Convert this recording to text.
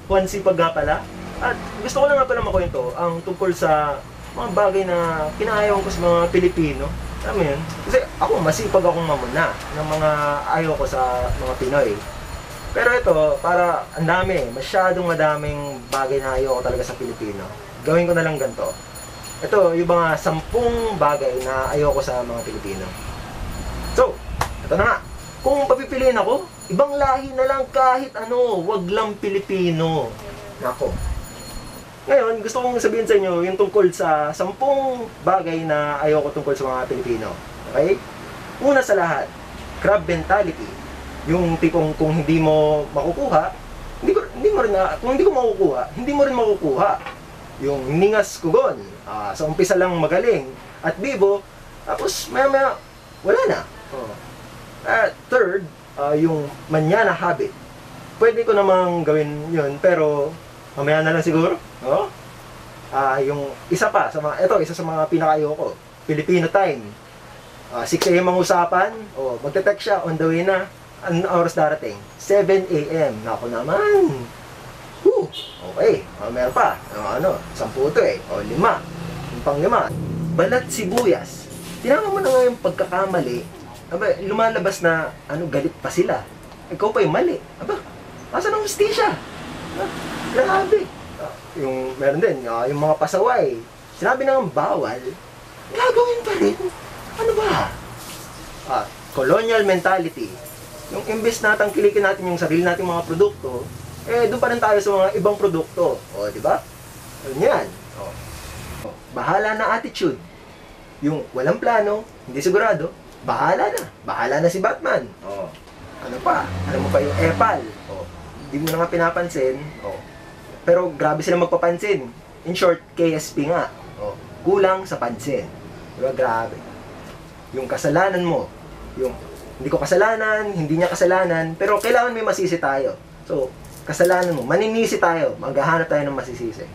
Juan Sipag nga pala. At gusto ko lang nga pala makwento ang tungkol sa mga bagay na pinaayawan ko sa mga Pilipino. Alam mo yun? Kasi ako, masipag akong mamuna ng mga ayaw ko sa mga Pinoy. Pero ito, para ang dami, masyadong madaming bagay na ayaw ko talaga sa Pilipino. Gawin ko na lang ganito. Ito, yung mga 10 bagay na ayaw ko sa mga Pilipino. So, ito na nga. Kung papipiliin ako, ibang lahi na lang kahit ano, wag lang Pilipino. Nako. Ngayon, gusto kong sabihin sa inyo yung tungkol sa 10 bagay na ayaw ko tungkol sa mga Pilipino. Okay? Una sa lahat, crab mentality. Yung tipong kung hindi mo makukuha, hindi mo rin kung hindi ko makukuha, hindi mo rin makukuha. Yung ningas kugon, sa umpisa lang magaling at bibo, tapos maya wala na. Third, yung manyana habit. Pwede ko namang gawin yun, pero mamaya na lang siguro. Yung isa pa, isa sa mga pinaka-ayoko, Filipino time. 6 AM ang usapan, magte-text siya, on the way na. Anong oras darating? 7 AM. Naku naman. Okay. Meron pa. 10 to eh. 5. Yung pang-5. Balat sibuyas. Tinama mo na nga yung pagkakamali. Lumalabas na, galit pa sila. Ikaw pa yung mali. Asan ang hustisya? Grabe. Yung, meron din, yung mga pasaway. Sinabi na ng bawal, gagawin pa rin. Ano ba? Colonial mentality. Yung imbes na tangkilikin natin yung sarili nating mga produkto, doon pa rin tayo sa mga ibang produkto. Di ba? Yan. Bahala na attitude. Yung walang plano, hindi sigurado, bahala na. Bahala na si Batman. Ano pa? Alam mo pa yung epal. Hindi mo na nga pinapansin. Pero grabe sila magpapansin. In short, KSP nga. Kulang sa pansin. Diba? Grabe. Yung kasalanan mo, yung hindi ko kasalanan, hindi niya kasalanan, pero kailangan may masisi tayo. So, kasalanan mo, maninisi tayo, maghahanap tayo ng masisisi.